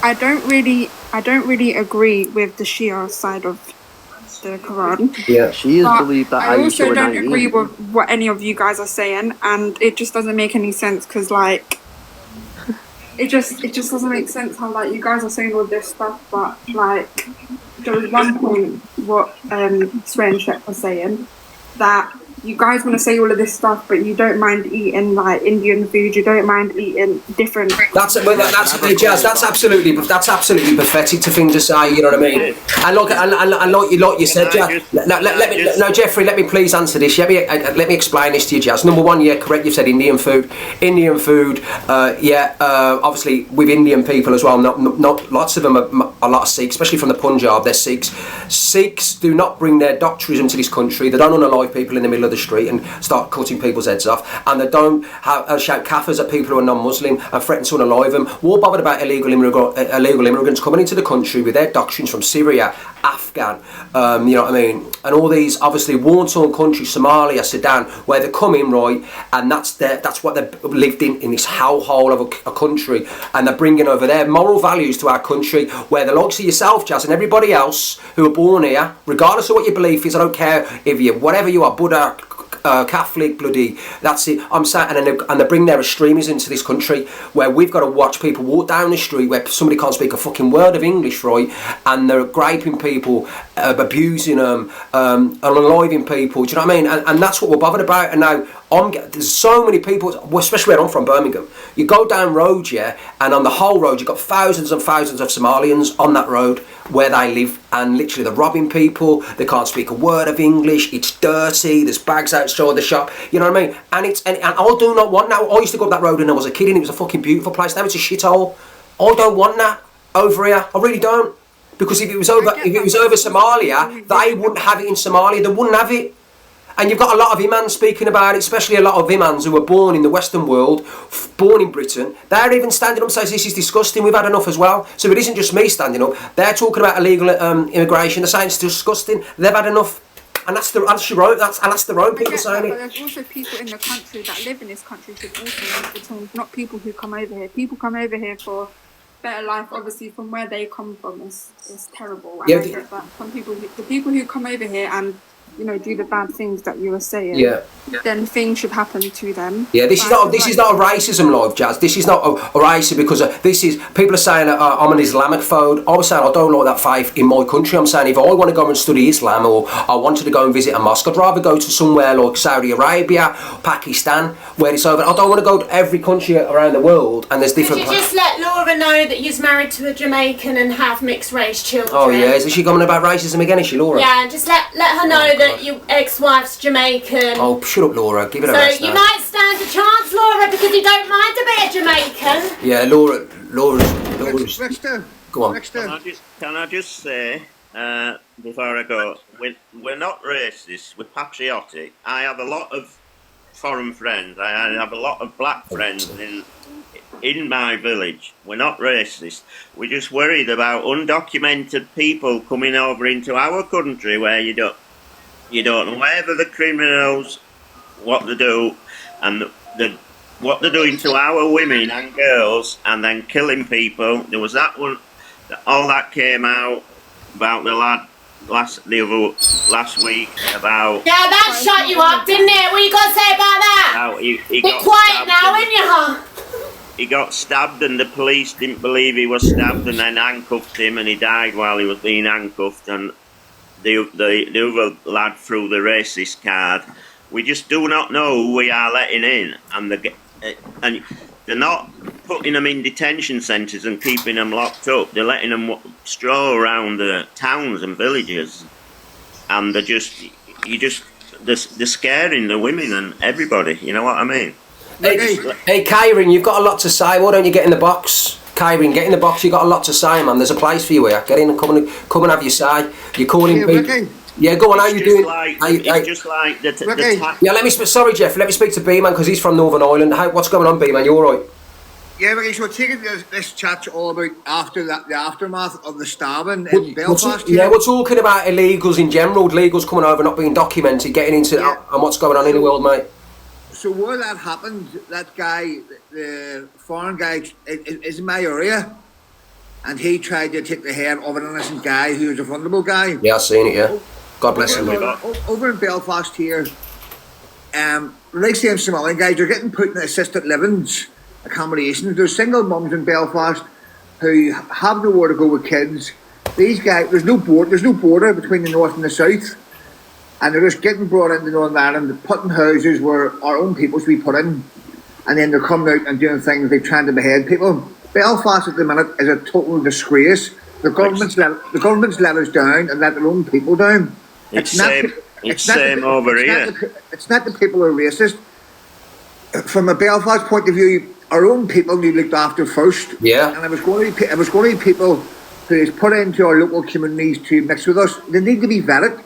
I don't really agree with the Shia side of the Quran. Yeah, Shias believe that I also Aisha were don't 19. agree with what any of you guys are saying, and it just doesn't make any sense because, like, it just doesn't make sense how, like, you guys are saying all this stuff, but, like, there was one point what Sway and Shep was saying, that you guys want to say all of this stuff, but you don't mind eating like Indian food. You don't mind eating different. That's absolutely pathetic to thing to say. You know what I mean? And like you said, Jazz. Jeffrey, let me please answer this. Let me explain this to you, Jazz. Number one, yeah, correct. You said Indian food. Obviously with Indian people as well. Not lots of them are a lot of Sikhs, especially from the Punjab. They're Sikhs. Sikhs do not bring their doctrinism to this country. They don't unalive people in the middle of the street and start cutting people's heads off, and they don't shout kafirs at people who are non-Muslim and threaten to unalive them. We're bothered about illegal immigrants coming into the country with their doctrines from Syria, Afghan, you know what I mean, and all these obviously war-torn countries, Somalia, Sudan, where they come in, right, and that's what they've lived in this hellhole of a country, and they're bringing over their moral values to our country, where the likes of yourself, Jazz, and everybody else who are born here, regardless of what your belief is, I don't care if you're whatever you are, Buddha, Catholic, bloody, that's it. I'm saying, and they bring their extremism into this country, where we've got to watch people walk down the street where somebody can't speak a fucking word of English, right? And they're raping people, abusing them, unaliving people. Do you know what I mean? And that's what we're bothered about. And now there's so many people, especially where I'm from, Birmingham. You go down roads, yeah, and on the whole road you've got thousands and thousands of Somalians on that road where they live, and literally they're robbing people. They can't speak a word of English. It's dirty. There's bags outside the shop. You know what I mean? And I do not want. Now I used to go up that road when I was a kid, and it was a fucking beautiful place. Now it's a shithole. I don't want that over here. I really don't. Because if it was over Somalia, they wouldn't have it in Somalia. They wouldn't have it. And you've got a lot of imams speaking about it, especially a lot of imams who were born in the Western world, born in Britain. They're even standing up and saying this is disgusting, we've had enough as well. So it isn't just me standing up. They're talking about illegal immigration. They're saying it's disgusting. They've had enough. And that's their own people saying it. But there's also people in the country that live in this country should also make the change, not people who come over here. People come over here for better life, obviously, from where they come from is terrible. And I get that. The people who come over here and, you know, do the bad things that you were saying, then things should happen to them. Yeah, this is not a racism, live, Jazz. This is not a racism because this is, people are saying I'm an Islamic phobe. I was saying I don't like that faith in my country. I'm saying if I want to go and study Islam, or I wanted to go and visit a mosque, I'd rather go to somewhere like Saudi Arabia, Pakistan, where it's over. I don't want to go to every country around the world and there's different. Could you just let Laura know that you're married to a Jamaican and have mixed race children? Oh yeah, is she going about racism again? Is she, Laura? Yeah, just let her know that your ex-wife's Jamaican. Oh, shut up, Laura. Give it a rest. So you might stand a chance, Laura, because you don't mind a bit of Jamaican. Yeah, Laura's. Go on. Can I just say, before I go, we're not racist, we're patriotic. I have a lot of foreign friends. I have a lot of black friends in my village. We're not racist. We're just worried about undocumented people coming over into our country where you don't know whether the criminals, what they do, and what they're doing to our women and girls, and then killing people. There was that one, all that came out about the lad last week about. Yeah, that shut you up, didn't it? What you got to say about that? How he got quiet now, ain't you? He got stabbed, and the police didn't believe he was stabbed, and then handcuffed him, and he died while he was being handcuffed. And the other lad threw the racist card. We just do not know who we are letting in, and they're not putting them in detention centres and keeping them locked up. They're letting them stroll around the towns and villages, and they're scaring the women and everybody. You know what I mean? Hey, Kieran, you've got a lot to say. Why don't you get in the box? Kieran, get in the box. You've got a lot to say, man. There's a place for you here. Get in and come and have your say. You're calling people. Ricky. Yeah, go on. How you doing? It's just like the yeah, sorry, Jeff. Let me speak to B-Man because he's from Northern Ireland. What's going on, B-Man? You all right? Yeah, Ricky. So taking this chat's all about the aftermath of the stabbing in Belfast. We're talking about illegals in general. Illegals coming over, not being documented, getting into and what's going on in the world, mate. So where that happened, that guy, the foreign guy, is in my area, and he tried to take the head of an innocent guy who was a vulnerable guy. Yeah, I've seen it. Yeah, God bless him. Over in Belfast here, like same Somalian guys, they're getting put in assisted livings accommodations. There's single mums in Belfast who have nowhere to go with kids. These guys, there's no border between the north and the south, and they're just getting brought into Northern Ireland, put in houses where our own people should be put in, and then they're coming out and doing things like trying to behead people. Belfast at the minute is a total disgrace. The government's let us down and let their own people down. It's same over here. It's not the people who are racist. From a Belfast point of view, our own people need looked after first. Yeah. And it was going to be people who is put into our local communities to mix with us. They need to be vetted.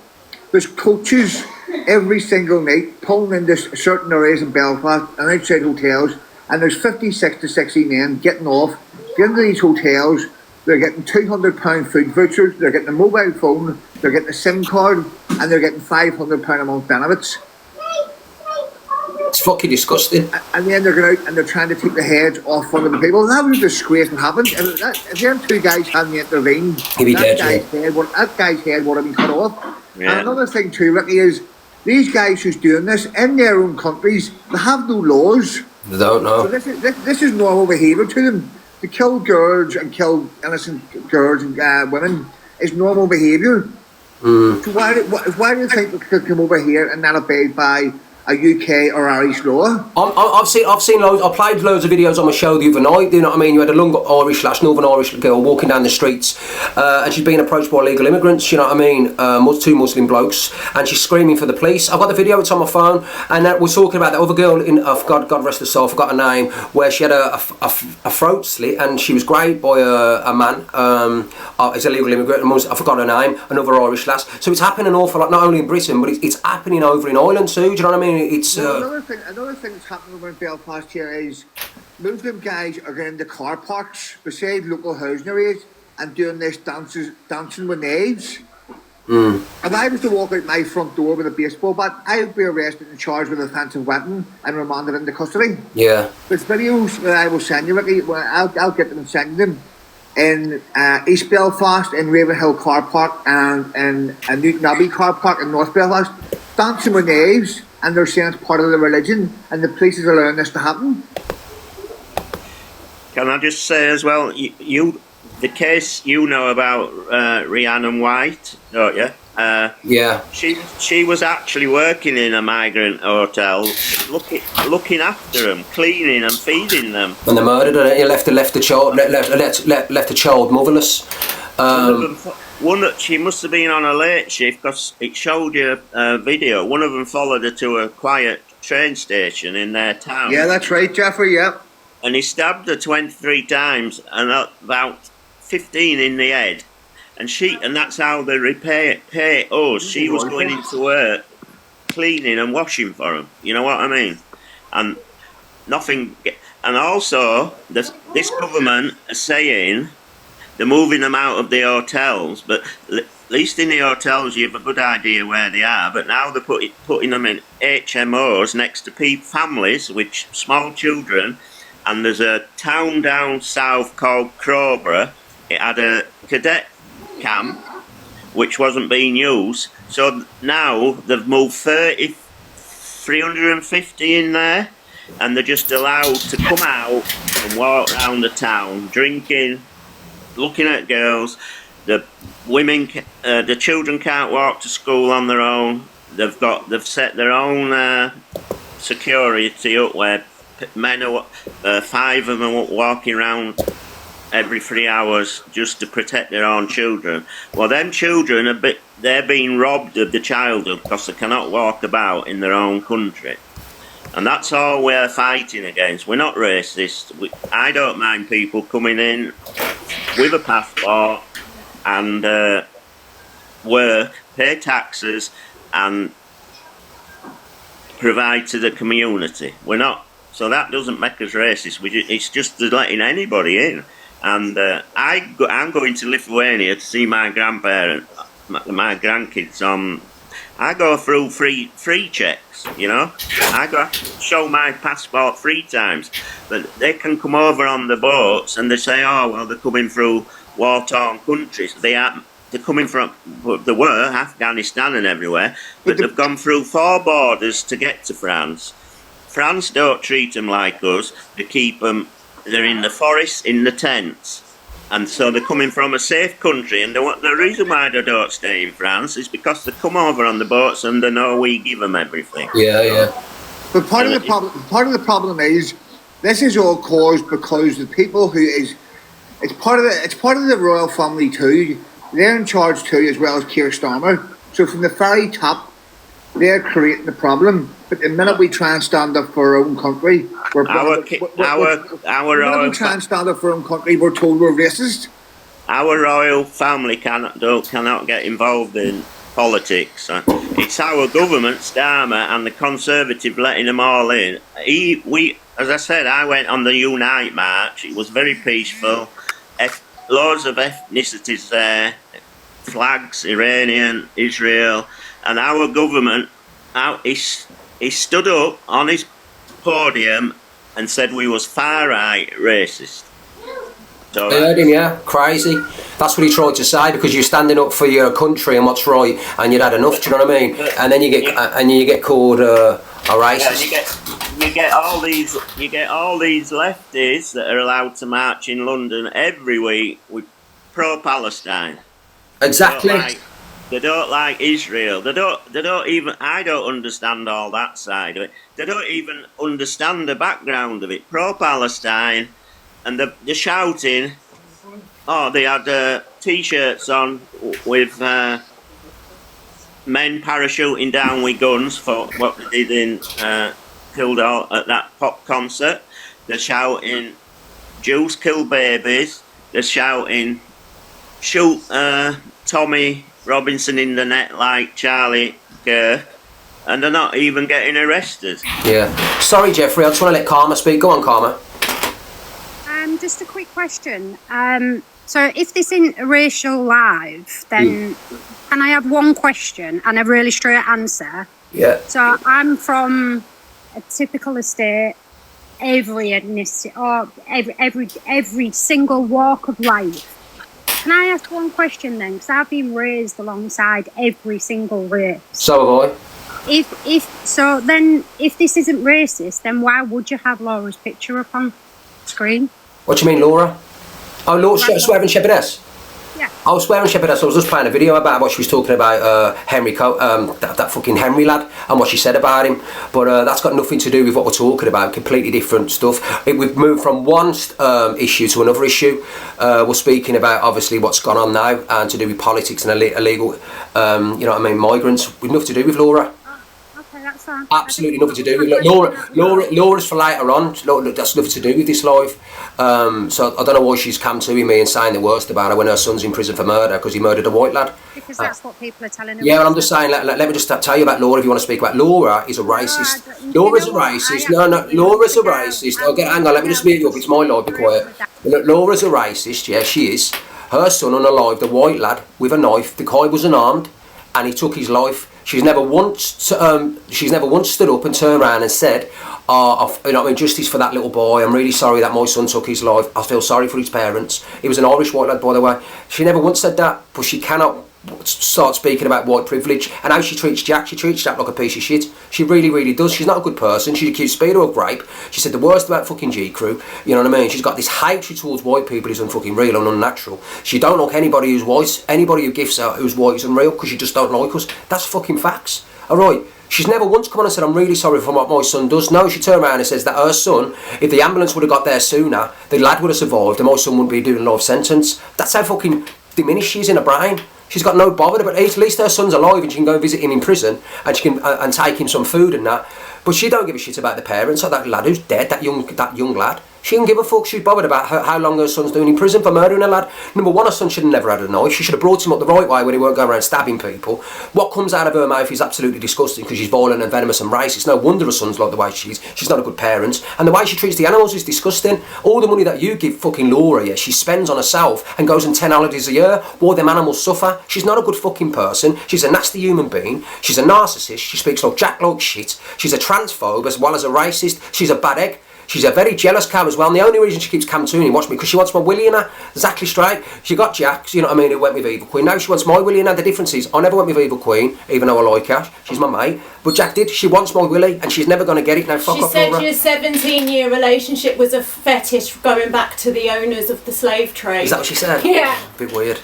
There's coaches every single night pulling into certain areas in Belfast and outside hotels, and there's 56 to 60 men getting off, getting to these hotels. They're getting £200 food vouchers, they're getting a mobile phone, they're getting a SIM card, and they're getting £500 a month benefits. It's fucking disgusting. And then they're going out and they're trying to take the heads off one of the people. That was a disgrace what happened. If them two guys hadn't intervened, that guy's head would have been cut off. Yeah. And another thing too, Ricky, is these guys who's doing this in their own countries, they have no laws. They don't know. So this is normal behaviour to them. To kill girls and kill innocent girls and women is normal behaviour. So why do you think we could come over here and not abide by a UK or Irish law? I've seen loads. I played loads of videos on my show the other night. You know what I mean? You had a young Irish/Northern Irish girl walking down the streets, and she's being approached by illegal immigrants. You know what I mean? Two Muslim blokes, and she's screaming for the police. I've got the video. It's on my phone, and we're talking about the other girl in God rest her soul. I forgot her name. Where she had a throat slit, and she was raped by a man. It's a legal immigrant. I forgot her name. Another Irish lass. So it's happening an awful lot, not only in Britain, but it's happening over in Ireland too. Do you know what I mean? Another thing that's happening over in Belfast here is Muslim guys are going into car parks beside local housing areas and doing this dancing with knives. If I was to walk out my front door with a baseball bat, I would be arrested and charged with an offensive weapon and remanded into custody. Yeah. There's videos that I will send you, Ricky. I'll get them and send them in East Belfast, in Ravenhill Car Park, and in Newton Abbey Car Park in North Belfast, dancing with knives. And they're saying it's part of the religion, and the police is allowing this to happen. Can I just say as well, you the case you know about Rhiannon White, don't you? Yeah. She was actually working in a migrant hotel, looking after them, cleaning and feeding them. And they murdered her. He left the child motherless. One that she must have been on a late shift because it showed you a video. One of them followed her to a quiet train station in their town. Yeah, that's right, Jeffrey. Yeah. And he stabbed her 23 times and about 15 in the head. And that's how they pay us. She was going into work, cleaning and washing for them. You know what I mean? And nothing. And also, this government is saying they're moving them out of the hotels, but at least in the hotels you have a good idea where they are. But now they're putting them in HMOs next to families with small children. And there's a town down south called Crowborough. It had a cadet camp which wasn't being used. So now they've moved 350 in there, and they're just allowed to come out and walk around the town, drinking, looking at girls. The children can't walk to school on their own. They've set their own security up where men are 5 of them are walking around every 3 hours just to protect their own children. Well, them children they're being robbed of the childhood because they cannot walk about in their own country. And that's all we're fighting against. We're not racist. I don't mind people coming in with a passport and work, pay taxes and provide to the community. We're not. So that doesn't make us racist. It's just letting anybody in. And I'm going to Lithuania to see my grandparents, my grandkids on I go through free checks, you know. I go show my passport 3 times, but they can come over on the boats and they say, oh well, they're coming through war-torn countries. They're coming from, they were Afghanistan and everywhere, but they've gone through 4 borders to get to France. France don't treat them like us. They keep them. They're in the forests, in the tents. And so they're coming from a safe country, and the reason why they don't stay in France is because they come over on the boats and they know we give them everything. Yeah. But part of the problem is this is all caused because the people who is it's part of the royal family too. They're in charge too, as well as Keir Starmer. So from the very top, they're creating the problem. But the minute we try and stand up for our own country, we're told we're racist. Our royal family cannot get involved in politics. It's our government, Starmer, and the Conservative letting them all in. As I said, I went on the Unite March. It was very peaceful. Loads of ethnicities there, flags, Iranian, Israel, and our government. He stood up on his podium and said we was far right racist. So I heard him, yeah, crazy. That's what he tried to say, because you're standing up for your country and what's right, and you'd had enough. Do you know what I mean? And then you get called a racist. Yeah, you get all these lefties that are allowed to march in London every week with pro-Palestine. Exactly. They don't like Israel. They don't even. I don't understand all that side of it. They don't even understand the background of it. Pro-Palestine, and they're shouting. Oh, they had T-shirts on with men parachuting down with guns for what they did in Kildare at that pop concert. They're shouting, "Jews kill babies." They're shouting, "Shoot Tommy Robinson in the net like Charlie Kirk," and they're not even getting arrested. Yeah. Sorry, Jeffrey, I just want to let Karma speak. Go on, Karma. Just a quick question. So if this isn't a racial live, then can I have one question and a really straight answer? Yeah. So I'm from a typical estate, every ethnicity, or every single walk of life. Can I ask one question then? Because I've been raised alongside every single race. So have I. If this isn't racist, then why would you have Laura's picture up on screen? What do you mean, Laura? Oh, Laura, Swearing Shepherdess? Yeah. I was Swearing Shepherdess. I was just playing a video about what she was talking about Henry, that fucking Henry lad, and what she said about him. But that's got nothing to do with what we're talking about. Completely different stuff. We've moved from one issue to another issue. We're speaking about obviously what's gone on now and to do with politics and illegal, you know what I mean, migrants. With nothing to do with Laura. Okay, that's fine. Absolutely nothing to do with Laura's for later on. That's nothing to do with this live. So I don't know why she's come to me and saying the worst about her when her son's in prison for murder because he murdered a white lad. Because that's what people are telling her. Yeah, well, I'm just saying. Let me just tell you about Laura if you want to speak about. Laura is a racist. Laura's a racist. No, Laura's a racist. Okay, hang on. Let me just mute you up. It's my life. Be quiet. Laura's a racist. Yeah, she is. Her son unalived a white lad with a knife. The guy was unarmed, and he took his life. She's never once stood up and turned around and said, you know, justice for that little boy. I'm really sorry that my son took his life. I feel sorry for his parents. He was an Irish white lad, by the way. She never once said that, but she cannot start speaking about white privilege and how she treats Jack. She treats Jack like a piece of shit. She really, really does. She's not a good person. She accused Speedo of rape. She said the worst about fucking G Crew. You know what I mean? She's got this hatred towards white people is unfucking real and unnatural. She don't like anybody who's white. Anybody who gifts her who's white is unreal because she just don't like us. That's fucking facts. Alright? She's never once come on and said, I'm really sorry for what my son does. No, she turned around and says that her son, if the ambulance would have got there sooner, the lad would have survived and my son wouldn't be doing a life sentence. That's how fucking diminished she is in her brain. She's got no bother, but at least her son's alive and she can go visit him in prison and she can and take him some food and that. But she don't give a shit about the parents or that lad who's dead, that young lad. She didn't give a fuck. She was bothered about how long her son's doing in prison for murdering a lad. Number one, her son should have never had a knife. She should have brought him up the right way when he weren't going around stabbing people. What comes out of her mouth is absolutely disgusting because she's violent and venomous and racist. No wonder her son's like the way she is. She's not a good parent. And the way she treats the animals is disgusting. All the money that you give fucking Laura, yeah, she spends on herself and goes on 10 holidays a year while them animals suffer. She's not a good fucking person. She's a nasty human being. She's a narcissist. She speaks like Jack like shit. She's a transphobe as well as a racist. She's a bad egg. She's a very jealous cow as well, and the only reason she keeps Cam Tooney, watch me, because she wants my Willie in her. Exactly straight. She got Jack, you know what I mean, who went with Evil Queen. Now she wants my Willie in her. The difference is, I never went with Evil Queen, even though I like her. She's my mate. But Jack did. She wants my Willie, and she's never going to get it. Now fuck She off, said Laura. your 17-year relationship was a fetish going back to the owners of the slave trade. Is that what she said? Yeah. Bit weird.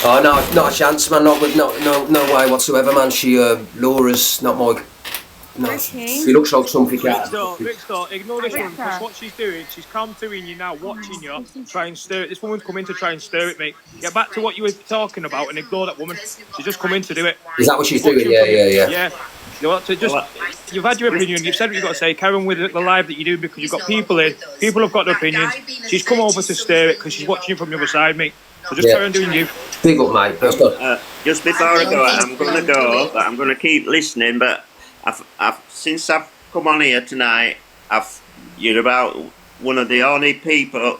Oh no, not a chance, man. Not with no way whatsoever, man. She Laura's not my. No, she looks like something. Rickstar, ignore this one, because what she's doing, she's come to you now, watching you, try and stir it. This woman's come in to try and stir it, mate. Get back to what you were talking about and ignore that woman. She's just come in to do it. Is that what she's doing? Yeah. Yeah. You want to just, you've had your opinion, you've said what you've got to say, carry on with the live that you do because you've got people in, people have got their opinions. She's come over to stir it because she's watching you from the other side, mate. So just carry on doing you. Big up, mate. That's good. Just before I go, I'm going to go, but I'm going to keep listening, but since I've come on here tonight, you're about one of the only people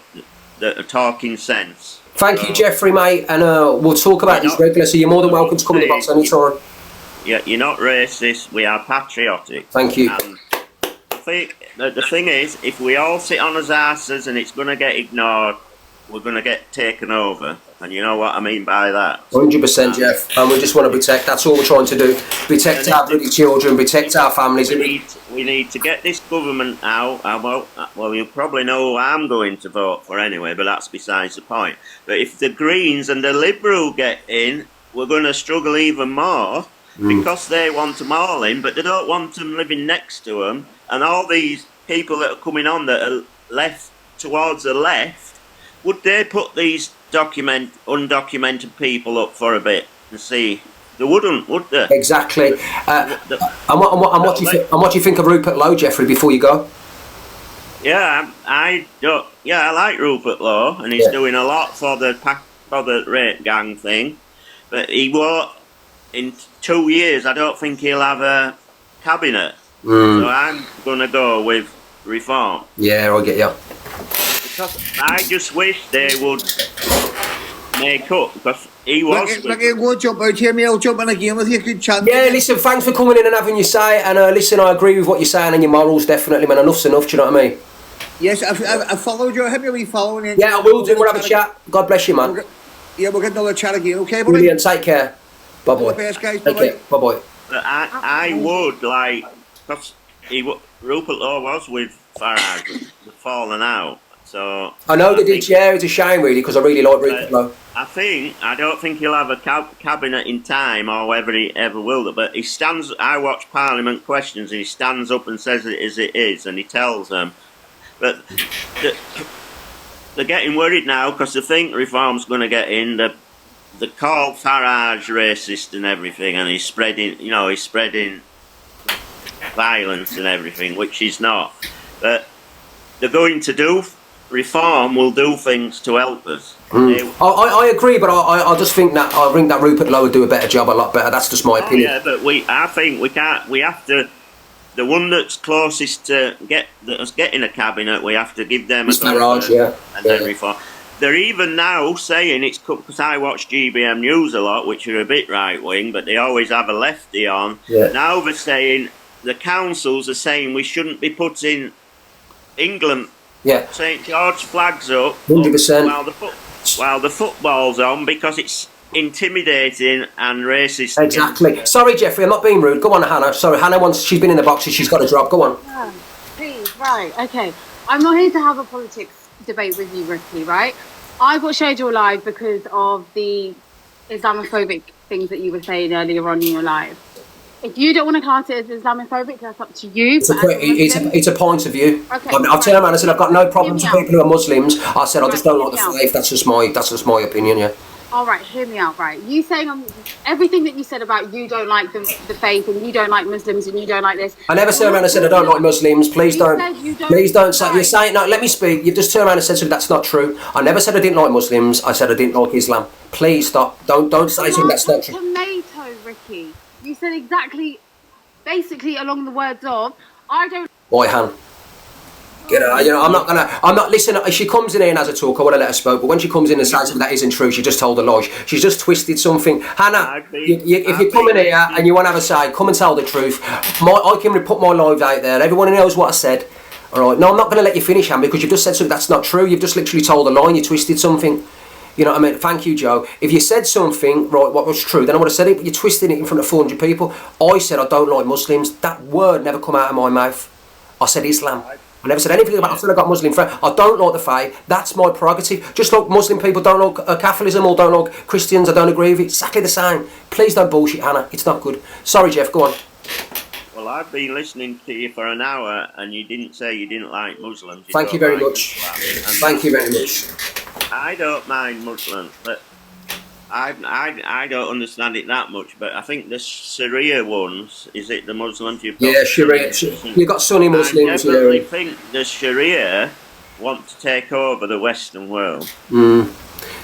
that are talking sense. Thank you, Jeffrey, mate, and we'll talk about this regularly, so you're more than welcome to come in the box anytime. Yeah, you're not racist, we are patriotic. Thank you. And the thing is, if we all sit on our asses and it's going to get ignored, we're going to get taken over. And you know what I mean by that? 100%, Jeff. And we just want to protect. That's all we're trying to do. Protect our bloody children, protect our families. We need to get this government out. Well, you probably know who I'm going to vote for anyway, but that's besides the point. But if the Greens and the Liberal get in, we're going to struggle even more because they want them all in, but they don't want them living next to them. And all these people that are coming on that are left towards the left, would they put these undocumented people up for a bit and see? They wouldn't, would they? Exactly. And what do you think of Rupert Lowe, Jeffrey? Before you go. Yeah, I like Rupert Lowe, and he's doing a lot for the rape gang thing. But he won't. In 2 years, I don't think he'll have a cabinet. So I'm gonna go with Reform. Yeah, I get you. Because I just wish they would make up, because he was... Go jump out here, mate. I'll jump in again with you. Good chance. Yeah, listen, thanks for coming in and having your say. And listen, I agree with what you're saying and your morals, definitely, man. Enough's enough, do you know what I mean? Yes, I followed you. Hit me a wee following. Yeah, I will do. We'll have a chat. God bless you, man. We'll get another chat again, okay, buddy? Brilliant. Take care. Bye-bye. All the best, guys. Take care. Bye-bye. But I would like... Because Rupert Lowe was with Farage, they've fallen out. So I know they did, yeah. It's a shame, really, because I really like Rupert Lowe. I don't think he'll have a cabinet in time, or whether he ever will. But he stands. I watch Parliament Questions, and he stands up and says it as it is, and he tells them. But they're getting worried now because they think Reform's going to get in. They call Farage racist and everything, and he's spreading violence and everything, which he's not. But they're going to do. Reform will do things to help us. I agree, but I just think that Rupert Lowe would do a better job, a lot better. That's just my opinion. Yeah, but I think we can't. We have to. The one that's closest to getting a cabinet, we have to give them a Farage, then Reform. They're even now saying it's because I watch GBM News a lot, which are a bit right wing, but they always have a lefty on. Yeah. Now they're saying the councils are saying we shouldn't be putting England. Yeah. St George flags up 100%. while the football's on because it's intimidating and racist. Exactly. Sorry, Jeffrey, I'm not being rude. Go on, Hannah. Sorry, Hannah she's been in the boxes. She's got a drop. Go on. Please, right, okay. I'm not here to have a politics debate with you, Ricky, right? I got showed your live because of the Islamophobic things that you were saying earlier on in your live. If you don't want to class it as Islamophobic, that's up to you. It's a point of view. Okay, I'll tell a man, I said I've got no problems with people who are Muslims. I said I just don't like the Yeah. faith. That's just my opinion. Yeah. All right, hear me out. Right, you saying everything that you said about you don't like the faith and you don't like Muslims and you don't like this. I never turned around and said I don't like Muslims. Please You don't. said you don't Please don't say. like- You're saying no. Let me speak. You've just turned around and said something that's not true. I never said I didn't like Muslims. I said I didn't like Islam. Please stop. Don't say something that's not true. Tomato, Ricky. You said basically along the words of, I don't. Boy, Han. Get her. You know, I'm not. Listen. If she comes in here and has a talk, I want to let her speak. But when she comes in and says something that isn't true, she just told a lie. She's just twisted something. Hannah, if you come in here and you want to have a say, come and tell the truth. I can put my lives out there. Everyone knows what I said. All right. No, I'm not going to let you finish, Han, because you've just said something that's not true. You've just literally told a lie and you twisted something. You know what I mean? Thank you, Joe. If you said something, right, what was true, then I would have said it, but you're twisting it in front of 400 people. I said I don't like Muslims. That word never come out of my mouth. I said Islam. I never said anything about I said I got Muslim friends. I don't like the faith. That's my prerogative. Just like Muslim people don't like Catholicism or don't like Christians, I don't agree with it. Exactly the same. Please don't bullshit, Hannah. It's not good. Sorry, Jeff, go on. Well, I've been listening to you for an hour and you didn't say you didn't like Muslims. Thank you very much. Thank you very much. I don't mind Muslims, but I don't understand it that much. But I think the Sharia ones, is it the Muslims you've got? Yeah, Sharia. You've got Sunni Muslims. I definitely think the Sharia want to take over the Western world.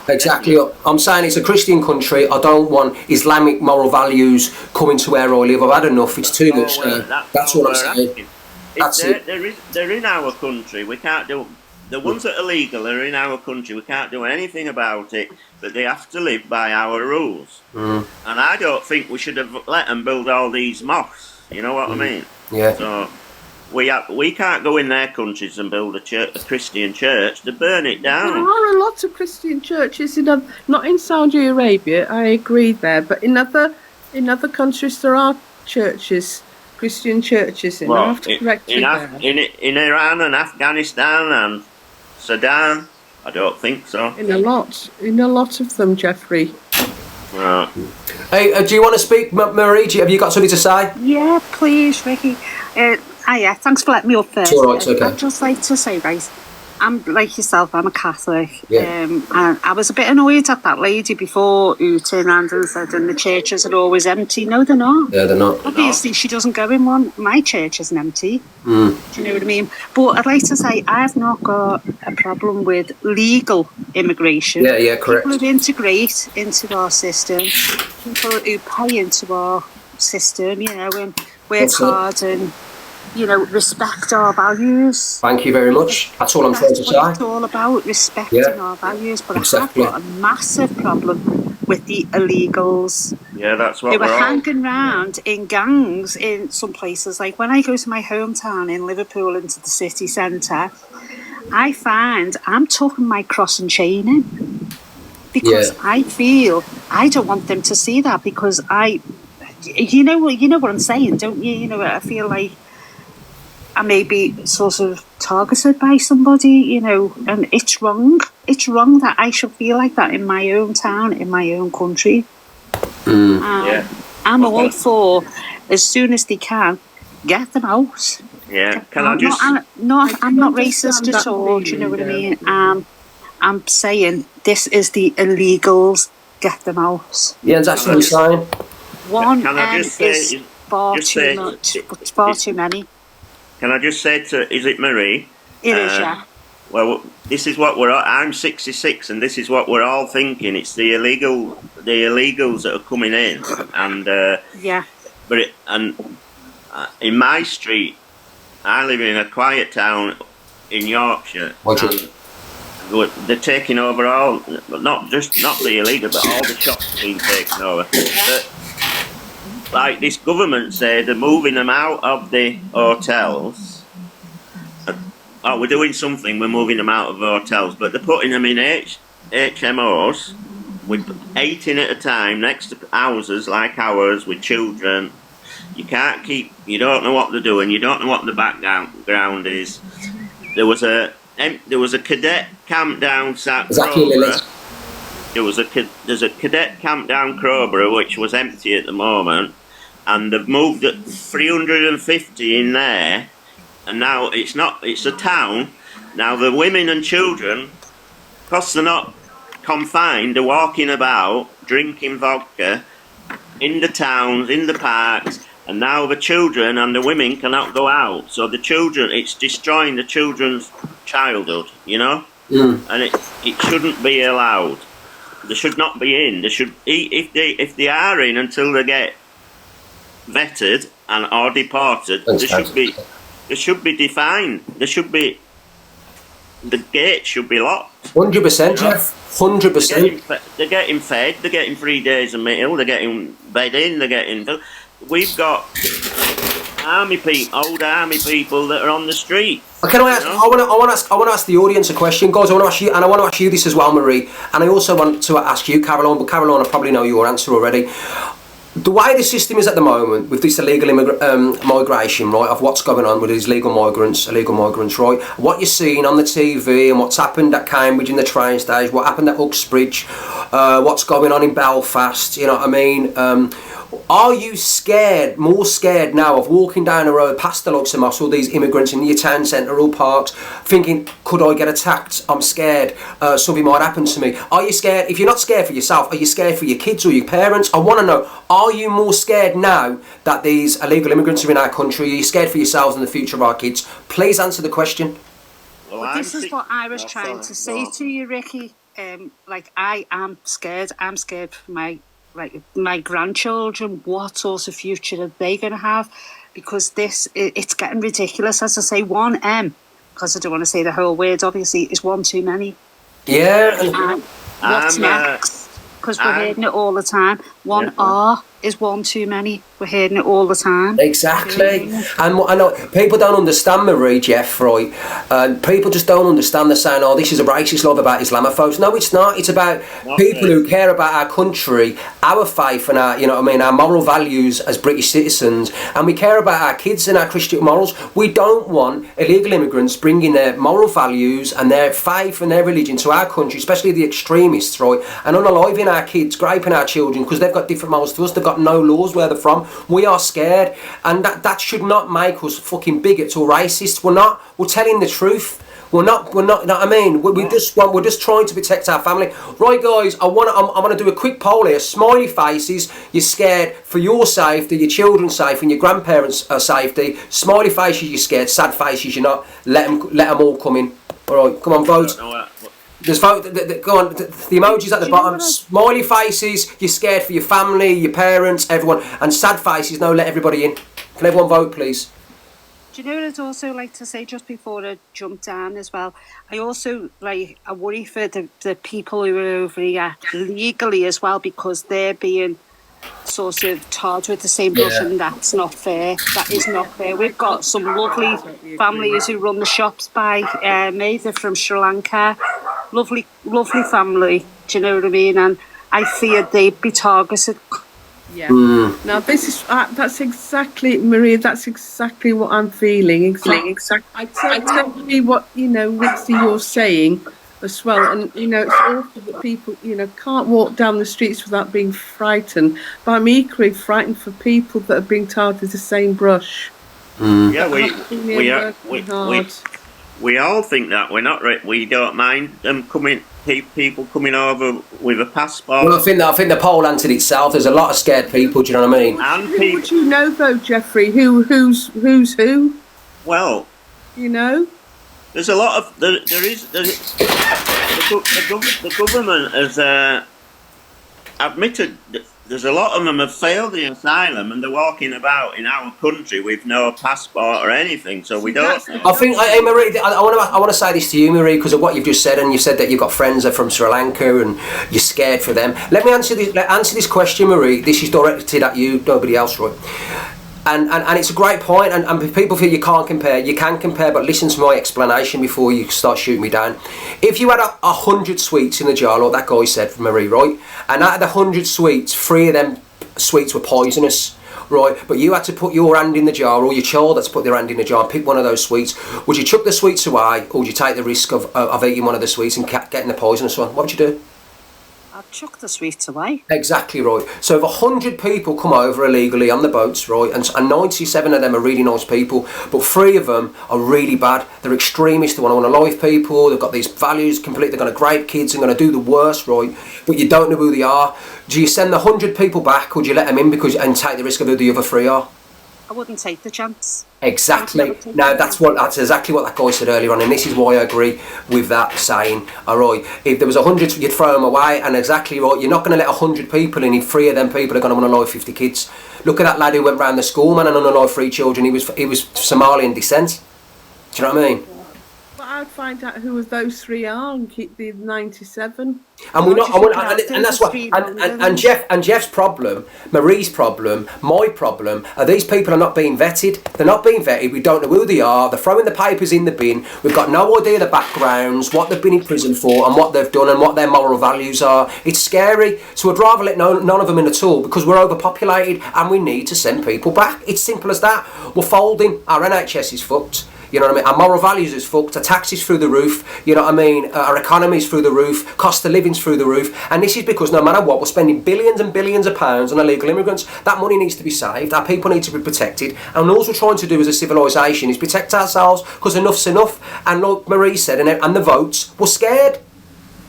Exactly. I'm saying it's a Christian country. I don't want Islamic moral values coming to where I live. I've had enough. It's too much. That's what I'm saying. That's it. They're in our country. We can't do. The ones that are legal are in our country. We can't do anything about it, but they have to live by our rules. And I don't think we should have let them build all these mosques. You know what I mean? Yeah. So we can't go in their countries and build a Christian church. They burn it down. There are a lot of Christian churches not in Saudi Arabia. I agree there, but in other countries there are churches. Christian churches in in Iran and Afghanistan and Sudan, I don't think so. In a lot of them, Jeffrey. Right. Hey, do you want to speak, Marie? Have you got something to say? Yeah, please, Ricky. Yeah, thanks for letting me up first. It's all right, it's okay. I'd just like to say, right, I'm like yourself, I'm a Catholic. Yeah. And I was a bit annoyed at that lady before who turned around and said, and the churches are always empty. No, they're not. Yeah, they're not. Obviously, she doesn't go in one. My church isn't empty. Do you know what I mean? But I'd like to say, I've not got a problem with legal immigration. Yeah, correct. People who integrate into our system, people who pay into our system, you know, and work hard and, you know, respect our values. Thank you very much. That's all I'm trying to say. That's what it's all about, respecting our values. But exactly. I have got a massive problem with the illegals. Yeah, that's what they were we're all... hanging around in gangs in some places. Like when I go to my hometown in Liverpool into the city centre, I find I'm tucking my cross and chain in because I feel I don't want them to see that because you know what I'm saying, don't you? You know, I feel like I may be sort of targeted by somebody, you know, and it's wrong. It's wrong that I should feel like that in my own town, in my own country. I'm all for, as soon as they can, get them out. Yeah, I'm not racist at all, do you know what I mean? I'm saying this is the illegals, get them out. Yeah, that's what I'm saying. One is far too much, but far too many. Can I just say is it Marie? It is, yeah. Well, this is what I'm 66, and this is what we're all thinking. It's the illegals that are coming in, and in my street, I live in a quiet town in Yorkshire, and they're taking over all, not the illegal, but all the shops being taken over. But, like this government said, they're moving them out of the hotels. Oh, we're doing something, we're moving them out of hotels, but they're putting them in HMOs with 18 at a time next to houses like ours with children. You don't know what they're doing, you don't know what the background is. There was a cadet camp down Crowborough. There's a cadet camp down Crowborough which was empty at the moment, and they've moved 350 in there, and now it's a town. Now the women and children, because confined to walking about, drinking vodka in the towns, in the parks, and now the children and the women cannot go out. So the children, it's destroying the children's childhood, you know? And it shouldn't be allowed. They should not be in. They should, if they are in until they get vetted and are deported, they should be defined. The gate should be locked. 100%, Jeff. 100%. They're getting fed. They're getting 3 days a meal. They're getting bedding. They're getting. We've got old army people that are on the street. Can I ask? I want to ask the audience a question, guys. I want to ask you, and I want to ask you this as well, Marie. And I also want to ask you, Caroline. But Caroline, I probably know your answer already. The way the system is at the moment with this illegal migration, right, of what's going on with these illegal migrants, right, what you're seeing on the TV and what's happened at Cambridge in the train station, what happened at Uxbridge, what's going on in Belfast, you know what I mean? Are you more scared now of walking down the road past the likes of Moss, all these immigrants in your town centre or parks, thinking, could I get attacked? I'm scared, something might happen to me. Are you scared? If you're not scared for yourself, are you scared for your kids or your parents? I want to know, are you more scared now that these illegal immigrants are in our country? Are you scared for yourselves and the future of our kids? Please answer the question. Well, this is what I was trying to say to you, Ricky. I am scared. I'm scared for my grandchildren. What sort of future are they going to have? Because it's getting ridiculous. As I say, 1M, because I don't want to say the whole word, obviously, is one too many. Yeah. And what's next? Because we're hearing it all the time. 1R is one too many. We're hearing it all the time. Exactly. And I know people don't understand, Marie, Jeff, right? People just don't understand. They're saying, oh, this is a racist love about Islamophobes. No, it's not. It's about people who care about our country, our faith and our, you know what I mean, our moral values as British citizens. And we care about our kids and our Christian morals. We don't want illegal immigrants bringing their moral values and their faith and their religion to our country, especially the extremists, right? And unaliving our kids, raping our children, because they've got different morals to us. They've got no laws where they're from. We are scared, and that should not make us fucking bigots or racists. We're not. We're telling the truth. We're not. You know what I mean? We're just trying to protect our family, right, guys? I want to do a quick poll here. Smiley faces. You're scared for your safety, your children's safety, and your grandparents' safety. Smiley faces. You're scared. Sad faces. You're not. Let them all come in. All right, come on, vote. There's vote. Go on. The emojis at the bottom. Smiley faces. You're scared for your family, your parents, everyone, and sad faces. No, let everybody in. Can everyone vote, please? Do you know what I'd also like to say just before I jump down as well? I also I worry for the people who are over here legally as well, because they're being sort of tarred with the same brush, and that's not fair. That is not fair. We've got some lovely families who run the shops by me. They're from Sri Lanka. Lovely family. Do you know what I mean? And I fear they'd be targeted. Yeah. Now this is that's exactly, Maria. That's exactly what I'm feeling. Exactly. I totally what Rixie, you're saying as well. And it's awful that people can't walk down the streets without being frightened. But I'm equally frightened for people that are being tarred with the same brush. Yeah, we all think that. We're not. We don't mind them people coming over with a passport. Well, I think the poll answered itself. There's a lot of scared people. Do you know what I mean? And who would you know though, Jeffrey? Who's who? Well, there's a lot of the government has admitted that there's a lot of them have failed the asylum and they're walking about in our country with no passport or anything. So we don't. I think, hey, Marie, I want to say this to you, Marie, because of what you've just said, and you said that you've got friends that are from Sri Lanka and you're scared for them. Let me answer this question, Marie. This is directed at you, nobody else, right? And it's a great point, and people feel you can't compare. You can compare, but listen to my explanation before you start shooting me down. If you had 100 sweets in the jar, like that guy said, Marie, right? And out of the 100 sweets, 3 of them sweets were poisonous, right? But you had to put your hand in the jar, or your child had to put their hand in the jar and pick one of those sweets. Would you chuck the sweets away, or would you take the risk of eating one of the sweets and getting the poisonous one? What would you do? I'd chuck the sweets away. Exactly right. So if 100 people come over illegally on the boats, right, and 97 of them are really nice people, but 3 of them are really bad. They're extremists. They want to unalive people. They've got these values completely. They're going to grape kids and going to do the worst, right? But you don't know who they are. Do you send the 100 people back, or do you let them in and take the risk of who the other 3 are? I wouldn't take the chance. Exactly. Now that's exactly what that guy said earlier on, and this is why I agree with that saying. All right, if there was 100, you'd throw them away, and exactly right. You're not going to let 100 people in if 3 of them people are going to unalive 50 kids. Look at that lad who went round the school, man, and unalive 3 children. He was Somalian descent. Do you know what I mean? But I'd find out who those 3 are and keep the 97. And we're not, and that's what, and Jeff's problem, Marie's problem, my problem, are these people are not being vetted. They're not being vetted. We don't know who they are. They're throwing the papers in the bin. We've got no idea the backgrounds, what they've been in prison for, and what they've done, and what their moral values are. It's scary. So I'd rather let none of them in at all, because we're overpopulated and we need to send people back. It's simple as that. We're folding. Our NHS is fucked. You know what I mean? Our moral values is fucked. Our taxes through the roof. You know what I mean? Our economy's through the roof. Cost of living's through the roof. And this is because no matter what, we're spending billions and billions of pounds on illegal immigrants. That money needs to be saved. Our people need to be protected. And all we're trying to do as a civilisation is protect ourselves, because enough's enough. And like Marie said, and the votes, we're scared.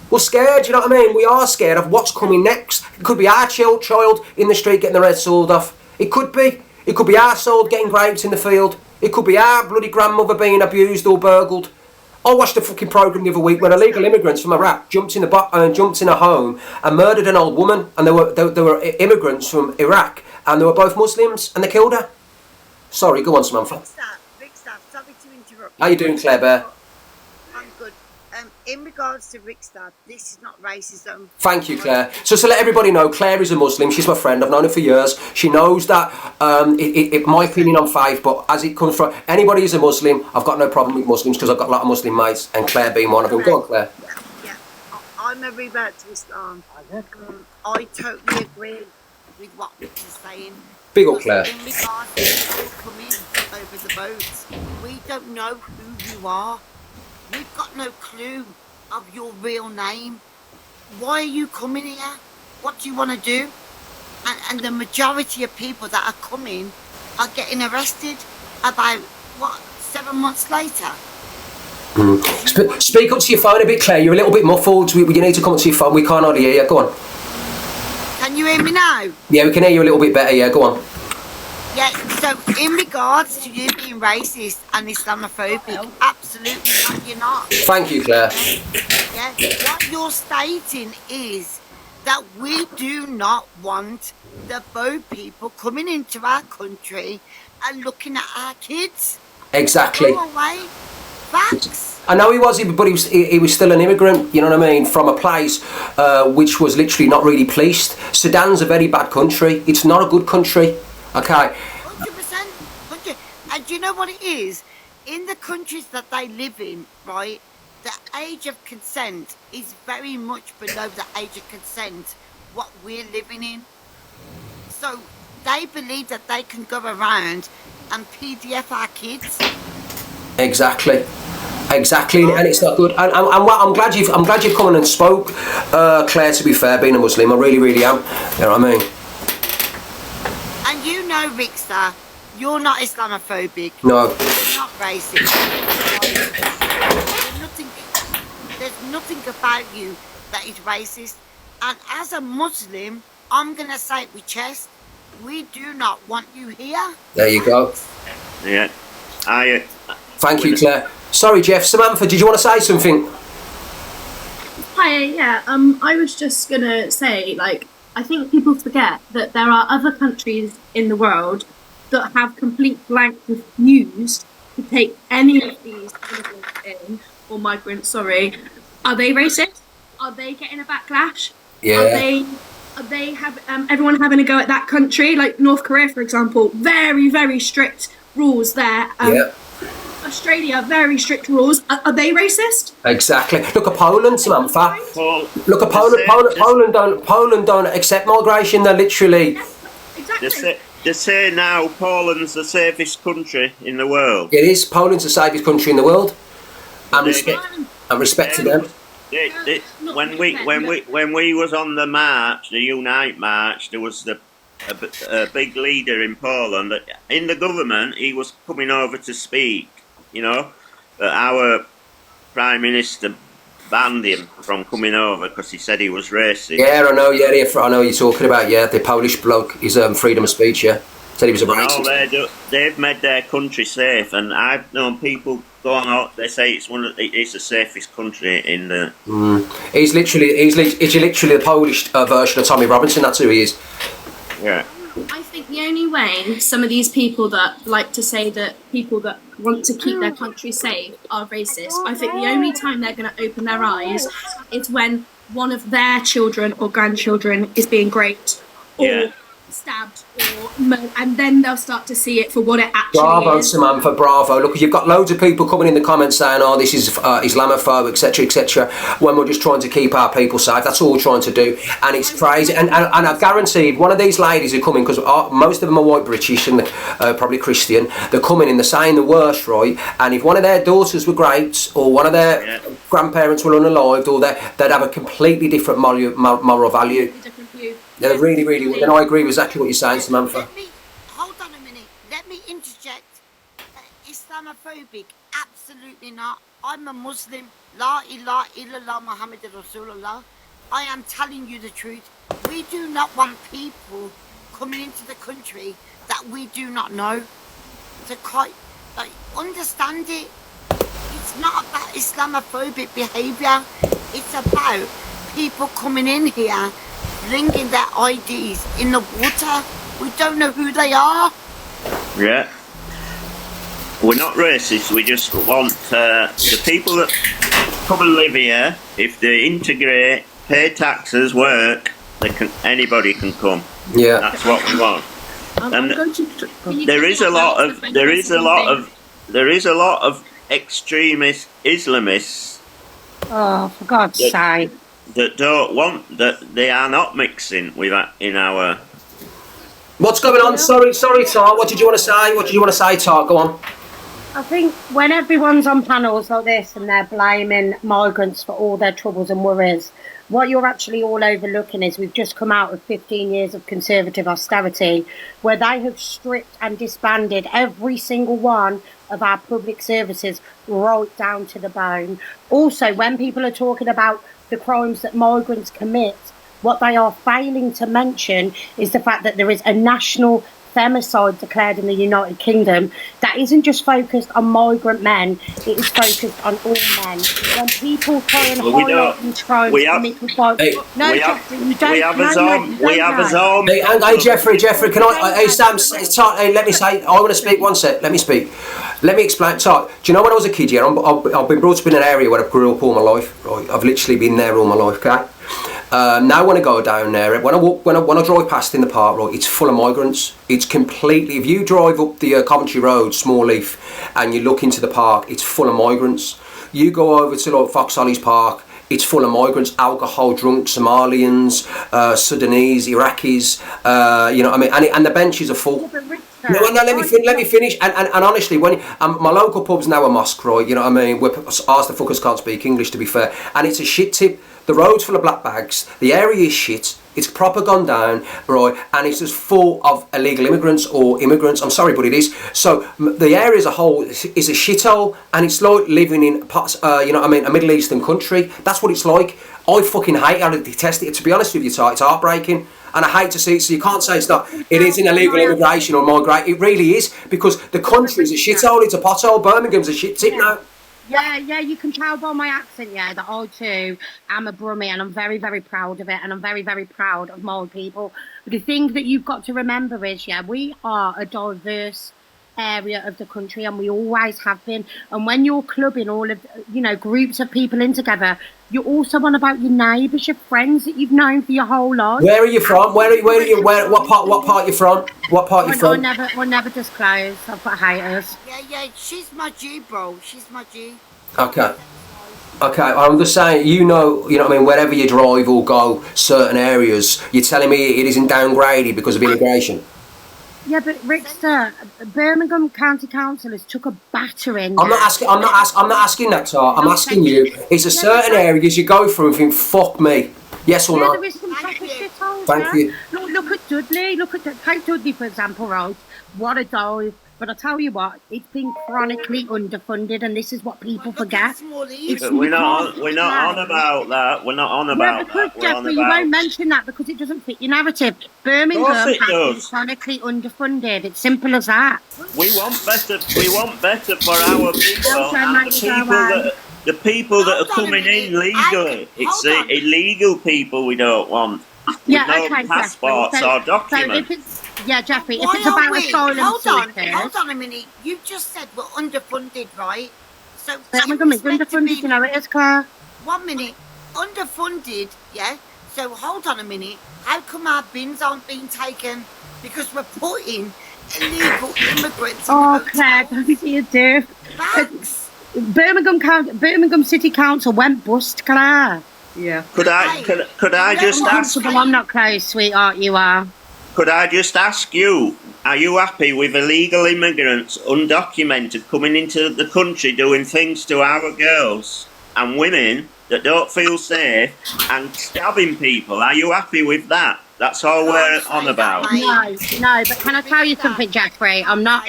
We're scared, you know what I mean? We are scared of what's coming next. It could be our child in the street getting their head sawed off. It could be. It could be our soul getting grapes in the field. It could be our bloody grandmother being abused or burgled. I watched a fucking programme the other week where illegal immigrants from Iraq jumped in a home and murdered an old woman, and they were immigrants from Iraq, and they were both Muslims, and they killed her. Sorry, go on, Samantha. Rick Staff, sorry to interrupt. How you doing, Claire Bear? I'm good. In regards to Rick Staff, this is not racism. Thank you, Claire. So to let everybody know, Claire is a Muslim. She's my friend. I've known her for years. She knows that my opinion on faith, but as it comes from anybody who's a Muslim, I've got no problem with Muslims because I've got a lot of Muslim mates, and Claire being one of them. Go on, Claire. Yeah. I'm a revert to Islam. I totally agree with what Rick is saying. Big up, Claire. In regards to people coming over the boats, we don't know who you are. We've got no clue of your real name. Why are you coming here? What do you want to do? And the majority of people that are coming are getting arrested about, 7 months later? Speak up to your phone a bit, Claire. You're a little bit muffled. You need to come up to your phone. We can't hardly hear you. Go on. Can you hear me now? Yeah, we can hear you a little bit better. Yeah, go on. Yeah, so in regards to you being racist and Islamophobic, absolutely not, you're not. Thank you, Claire. Yeah, what you're stating is that we do not want the boat people coming into our country and looking at our kids. Exactly. Go away. Facts. I know he was, but he was still an immigrant, you know what I mean, from a place which was literally not really policed. Sudan's a very bad country. It's not a good country. Okay. 100%. And do you know what it is? In the countries that they live in, right, the age of consent is very much below the age of consent what we're living in. So they believe that they can go around and PDF our kids. Exactly, and it's not good. And I'm glad you've come in and spoke, Claire. To be fair, being a Muslim, I really am. You know what I mean? And you know, Rickster, you're not Islamophobic. No. You're not racist. There's nothing about you that is racist. And as a Muslim, I'm going to say it with chest, we do not want you here. There you go. Yeah. Thank you, Claire. Sorry, Jeff. Samantha, did you want to say something? Hi, yeah. I was just going to say, I think people forget that there are other countries in the world that have complete blank refused to take any of these immigrants in, or migrants, sorry. Are they racist? Are they getting a backlash? Yeah. Are they have everyone having a go at that country? Like North Korea, for example, very, very strict rules there. Yeah. Australia, very strict rules. Are they racist? Exactly. Look at Poland, Samantha. Look at Poland. Poland don't accept migration. They're literally. Yeah, exactly. They say now Poland's the safest country in the world. It is. Poland's the safest country in the world. And respect to them. When we was on the march, the Unite march, there was a big leader in Poland. In the government, he was coming over to speak, you know, but our Prime Minister banned him from coming over because he said he was racist. Yeah, I know. Yeah, I know what you're talking about. Yeah, the Polish bloke. His freedom of speech. Yeah, said he was a racist. No, they've made their country safe, and I've known people going out. They say it's the safest country in the. He's literally the Polish version of Tommy Robinson. That's who he is. Yeah. I think the only way some of these people that like to say that people that want to keep their country safe are racist, I think the only time they're going to open their eyes is when one of their children or grandchildren is being raped or stabbed or and then they'll start to see it for what it actually Bravo, is. Samantha, bravo. Look, you've got loads of people coming in the comments saying, oh, this is Islamophobe, etc., etc., when we're just trying to keep our people safe. That's all we're trying to do. And it's crazy. And I guaranteed one of these ladies who come in, because most of them are white British and probably Christian, they're coming in, they're saying the worst, right? And if one of their daughters were great, or one of their grandparents were unalived, or they'd have a completely different moral value. Yeah, they really, really would. And I agree with exactly what you're saying, Samantha. Hold on a minute. Let me interject. Islamophobic? Absolutely not. I'm a Muslim. La ilaha illallah Muhammad Rasulullah. I am telling you the truth. We do not want people coming into the country that we do not know. To quite understand it. It's not about Islamophobic behaviour. It's about people coming in here bringing their IDs in the water. We don't know who they are. Yeah. We're not racist. We just want the people that come and live here, if they integrate, pay taxes, work, anybody can come. Yeah. That's what we want. And there is a lot of extremist Islamists. Oh, for God's sake. That don't want, that they are not mixing with that in our. What's going on? Sorry, Tar. What did you want to say? Tar? Go on. I think when everyone's on panels like this and they're blaming migrants for all their troubles and worries, what you're actually all overlooking is we've just come out of 15 years of Conservative austerity, where they have stripped and disbanded every single one of our public services right down to the bone. Also, when people are talking about the crimes that migrants commit, what they are failing to mention is the fact that there is a national femicide declared in the United Kingdom that isn't just focused on migrant men, it is focused on all men. When people try and highlight these crimes committed by... Hey, Jeffrey, can I... Hey, Sam, let me say... I want to speak one sec. Let me speak. Let me explain. Do you know when I was a kid, I've been brought up in an area where I've grew up all my life, right? I've literally been there all my life, okay? Now when I go down there, when I drive past in the park, right, it's full of migrants. It's completely, if you drive up the Coventry Road, Smallleaf, and you look into the park, it's full of migrants. You go over to like Fox Hollies Park, it's full of migrants, alcohol drunk Somalians, Sudanese, Iraqis, you know what I mean, and the benches are full. No, let me finish. And honestly, when my local pub's now a mosque, right? You know what I mean. Ours the fuckers can't speak English, to be fair, and it's a shit tip. The road's full of black bags. The area is shit. It's proper gone down, right? And it's just full of illegal immigrants or immigrants. I'm sorry, but it is. So the area as a whole is a shithole, and it's like living in you know what I mean, a Middle Eastern country. That's what it's like. I fucking hate it. I detest it. To be honest with you, it's heartbreaking. And I hate to see it, so you can't say it's not. It is an illegal immigration or migrate. It really is, because the country's a shithole. It's a pothole. Birmingham's a shit tip now. Yeah, you can tell by my accent, that I too am a Brummie, and I'm very, very proud of it, and I'm very, very proud of my people. But the thing that you've got to remember is, we are a diverse area of the country, and we always have been. And when you're clubbing all of, groups of people in together, you're also on about your neighbours, your friends that you've known for your whole life. Where are you from? Where are you? What part you from? What part you from? I never disclose. I've got haters. Yeah, she's my G, bro. She's my G. Okay, I'm just saying, you know what I mean, wherever you drive or go, certain areas, you're telling me it isn't downgraded because of immigration? Yeah, but Rickster, Birmingham County Council has took a battering. I'm not asking that, Tar. I'm asking you. It's a certain areas you go through and think, fuck me. Yes or no? There is some proper shitholes. Thank you. Look at Dudley. Take Dudley for example, right? What a dive. But I tell you what, it's been chronically underfunded, and this is what people forget. We're not on about that. We're not on about because, that. Jeffrey, you won't mention that because it doesn't fit your narrative. Birmingham has been chronically underfunded. It's simple as that. We want better. We want better for our people. And the people that are coming in legally. It's the illegal people we don't want. With no passports or documents. Yeah, Jeffrey, if it's about asylum seekers... Hold on a minute. You just said we're underfunded, right? So Birmingham is underfunded, you know it is, Claire. 1 minute. Underfunded, yeah? So hold on a minute. How come our bins aren't being taken? Because we're putting illegal immigrants Oh, Claire, don't you do? Birmingham City Council went bust, Claire. Yeah. Could I just ask... I'm not close, sweetheart, you are. Could I just ask you, are you happy with illegal immigrants, undocumented, coming into the country doing things to our girls and women that don't feel safe and stabbing people? Are you happy with that? That's all we're on about. No, but can I tell you something, Jeffrey? I'm not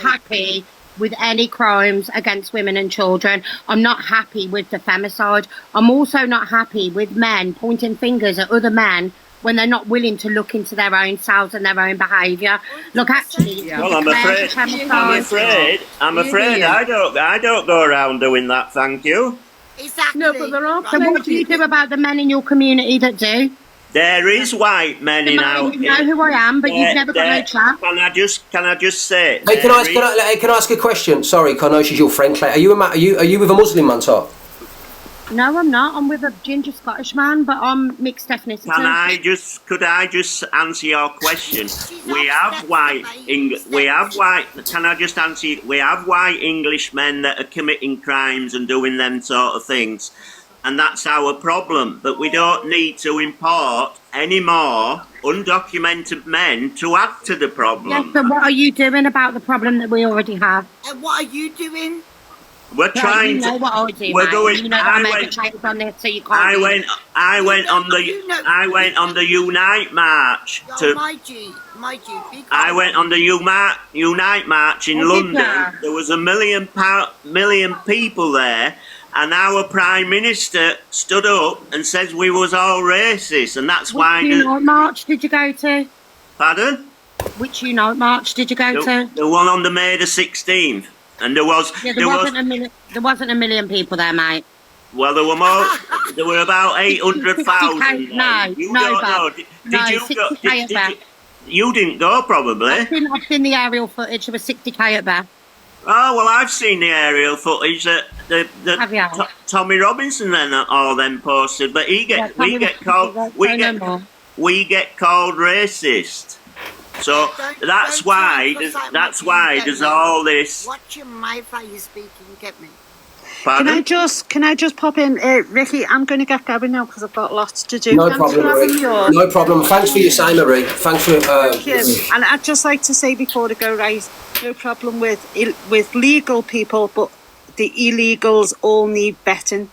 happy with any crimes against women and children. I'm not happy with the femicide. I'm also not happy with men pointing fingers at other men when they're not willing to look into their own selves and their own behaviour. Look, actually, well, I'm afraid I don't go around doing that. Thank you. Exactly. No, but there are. So what do you do about the men in your community that do? There is white men in our. You know who I am, but you've never got no chat. Can I just say? Hey, can I ask a question? Sorry, I know she's your friend, Claire. Are you with a Muslim man, Tar? No, I'm not. I'm with a ginger Scottish man, but I'm mixed ethnicity. Could I just answer your question? We have white. Can I just answer? We have white English men that are committing crimes and doing them sort of things, and that's our problem. But we don't need to import any more undocumented men to add to the problem. Yes, but what are you doing about the problem that we already have? And what are you doing? We're trying to. What I do, we're mate. going. You know on this, so you can't I went on the Unite March to. My G. I went on the Unite March in London. There was 1 million people there, and our Prime Minister stood up and says we was all racist, and that's why. Which Unite March did you go to? Pardon? Which Unite March did you go to? The one on the May the 16th. And there wasn't a million people there, mate. Well, there were more. There were about 800,000. You didn't go, probably. I've seen the aerial footage. There was 60k at there. Oh well, I've seen the aerial footage that Tommy Robinson and all them posted, but we get called racist. So that's why there's all this. Watch your mouth how you speak and get me. Pardon? Can I just pop in, Ricky? I'm going to get going now because I've got lots to do. No problem, Marie. No problem. Thanks for your time, Marie. Thanks for. Thank you. And I'd just like to say before to go, right, no problem with legal people, but the illegals all need vetting.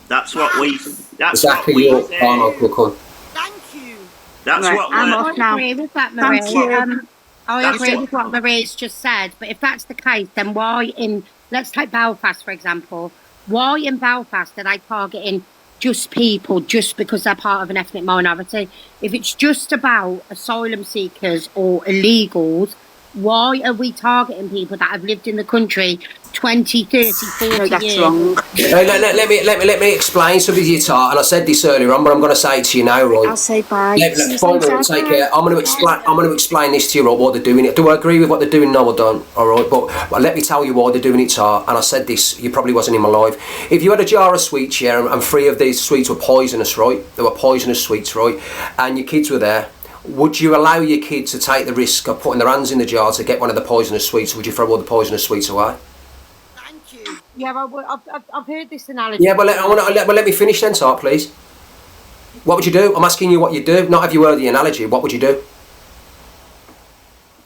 That's what we. That's exactly what we your That's right, what I agree with that, Marie. I agree with what Marie's just said. But if that's the case, then why let's take Belfast, for example. Why in Belfast are they targeting just people just because they're part of an ethnic minority? If it's just about asylum seekers or illegals, why are we targeting people that have lived in the country 20, 30, 40 that's years? Wrong. Let me explain something to you, Tar, and I said this earlier on, but I'm going to say it to you now, right? I'll say bye. Take care. I'm going to explain this to you, right, what they're doing. Do I agree with what they're doing? No, I don't. All right, but let me tell you why they're doing it, Tar. And I said this. You probably wasn't in my live. If you had a jar of sweets, and 3 of these sweets were poisonous, right? They were poisonous sweets, right? And your kids were there. Would you allow your kids to take the risk of putting their hands in the jar to get one of the poisonous sweets, or would you throw all the poisonous sweets away? Thank you. Yeah, I've heard this analogy. Yeah, but let me finish then, Tar, please. What would you do? I'm asking you what you do. Not have you heard the analogy. What would you do?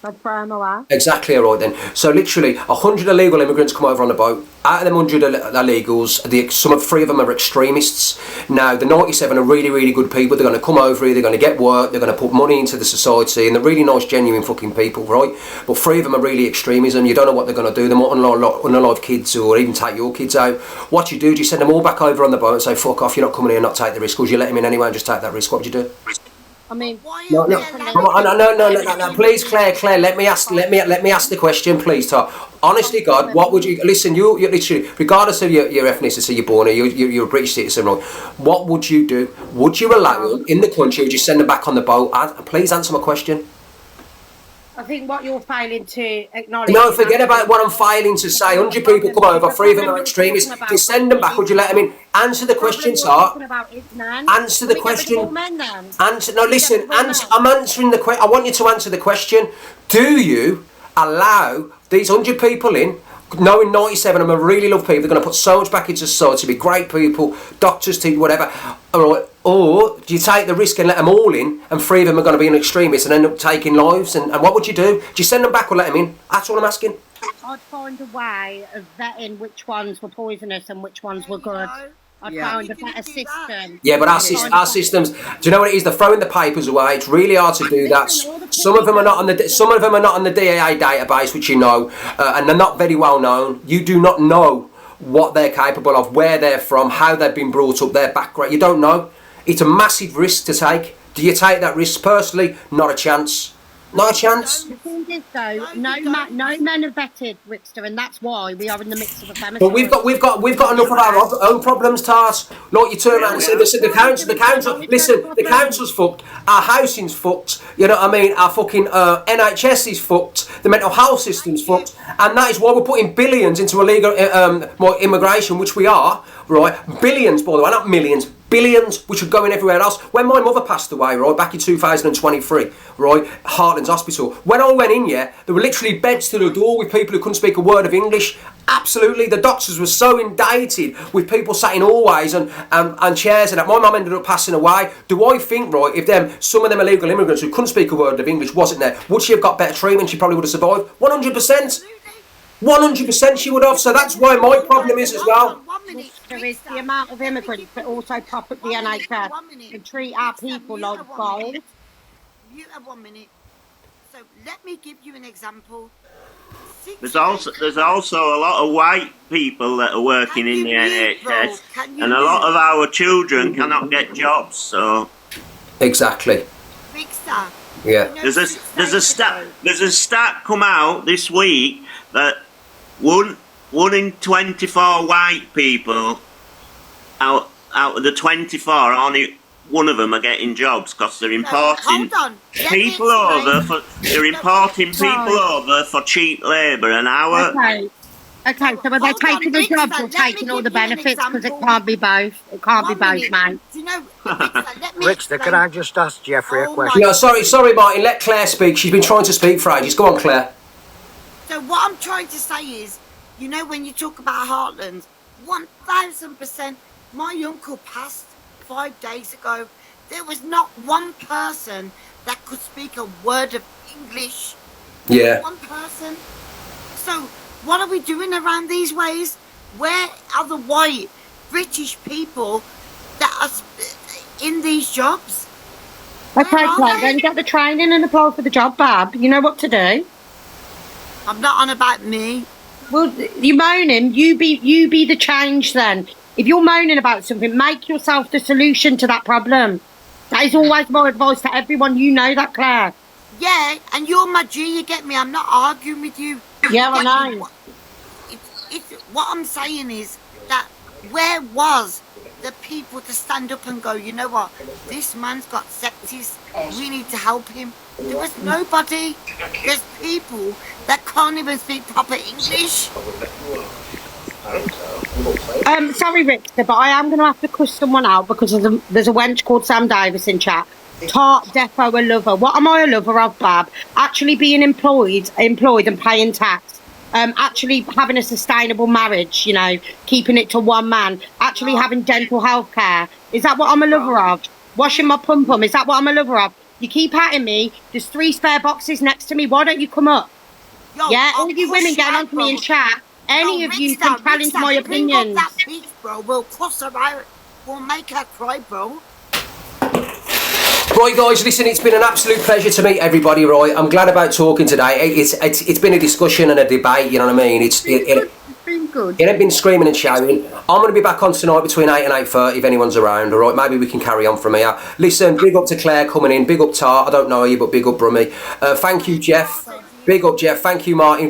I'd throw them away. Exactly, all right then. So literally, 100 illegal immigrants come over on the boat. Out of them 100 illegals, three of them are extremists. Now, the 97 are really, really good people. They're going to come over here, they're going to get work, they're going to put money into the society, and they're really nice, genuine fucking people, right? But three of them are really extremism. You don't know what they're going to do. They might unalive kids or even take your kids out. What you do is you send them all back over on the boat and say, fuck off, you're not coming here, not take the risk, because you let them in anyway and just take that risk. What would you do? I mean, No. Please, Claire. Let me ask the question, please, Tom. Honestly, God, what would you listen? You literally, regardless of your ethnicity, you're born here, you're a British citizen, right? What would you do? Would you allow them in the country? Or would you send them back on the boat? Please answer my question. I think what you're failing to acknowledge. No, forget about what I'm failing to say. 100 people come over, three of them are extremists. If you send them back, would you let them in? Answer the question, sir. Answer the question. Answer. No, listen. I'm answering the question. I want you to answer the question. Do you allow these 100 people in, knowing 97 of them are really lovely people, they're going to put so much back into society, be great people, doctors, teachers, whatever, or do you take the risk and let them all in, and three of them are going to be an extremist and end up taking lives, and what would you do? Do you send them back or let them in? That's all I'm asking. I'd find a way of vetting which ones were poisonous and which ones were good. I'd find a better system. Yeah, but our systems. Do you know what it is? They're throwing the papers away. It's really hard to do that. Some of them are not on the DEA database, which you know, and they're not very well known. You do not know what they're capable of, where they're from, how they've been brought up, their background. You don't know. It's a massive risk to take. Do you take that risk? Personally, not a chance. Not a chance. The thing is, though, no men are vetted, Rickster, and that's why we are in the midst of a femicide. But we've got enough of our own problems, Tars. Like you turn around and say, the council. Listen, the council's fucked. Our housing's fucked. You know what I mean? Our fucking NHS is fucked. The mental health system's fucked, and that is why we're putting billions into illegal immigration, which we are. Right, billions, by the way, not millions. Billions, which are going everywhere else. When my mother passed away, right, back in 2023, right, Heartlands Hospital, when I went in, there were literally beds to the door with people who couldn't speak a word of English. Absolutely, the doctors were so inundated with people sat in hallways and chairs, and that. My mum ended up passing away. Do I think, right, if some of them illegal immigrants who couldn't speak a word of English wasn't there, would she have got better treatment? She probably would have survived. 100%. 100% she would have, so that's why my problem is as well. There is the amount of immigrants that also prop up the NHS and treat our people like gold. You have 1 minute. So let me give you an example. There's also a lot of white people that are working in the NHS, and a lot of our children cannot get jobs. So exactly. Yeah. There's a stat come out this week that one in 24 white people out of the 24, only one of them are getting jobs because they're importing people over for cheap labour, and our Okay, so are they taking the jobs or taking all the benefits? Because it can't be both. It can't be both, mate. Rickster, can I just ask Jeffrey a question? No, sorry, Martin. Let Claire speak. She's been trying to speak for ages. Go on, Claire. So what I'm trying to say is, you know, when you talk about Heartlands, 1000%, my uncle passed 5 days ago. There was not one person that could speak a word of English. Yeah. One person. So what are we doing around these ways? Where are the white British people that are in these jobs? Okay, Claire, then get the training and apply for the job, Bab. You know what to do. I'm not on about me. Well, you're moaning. You be the change then. If you're moaning about something, make yourself the solution to that problem. That is always my advice to everyone. You know that, Claire. Yeah, and you're my G, you get me. I'm not arguing with you. Yeah, I know. What I'm saying is that where was the people to stand up and go, you know what, this man's got sepsis, we need to help him. There was nobody. There's people that can't even speak proper English. Sorry, Richter, but I am going to have to cuss someone out because there's a wench called Sam Davis in chat. Tart defo a lover. What am I a lover of, Bab? Actually being employed and paying tax. Actually having a sustainable marriage, you know, keeping it to one man. Actually having dental health care. Is that what I'm a lover of? Washing my pum-pum, is that what I'm a lover of? You keep atting me. There's 3 spare boxes next to me. Why don't you come up? Yo, Yeah, I'll all you push women getting her on to me in out, chat. Any of you can challenge my bring up opinions. that bitch, bro. We'll cross her out. We'll make her cry, bro. Right, guys, listen, it's been an absolute pleasure to meet everybody, right? I'm glad about talking today. It's been a discussion and a debate, you know what I mean? It's been good. It ain't been screaming and shouting. I'm going to be back on tonight between 8 and 8:30 if anyone's around, all right? Maybe we can carry on from here. Listen, big up to Claire coming in. Big up Tart. I don't know you, but big up Brummy. Thank you, Jeff. Big up, Jeff. Thank you, Martin.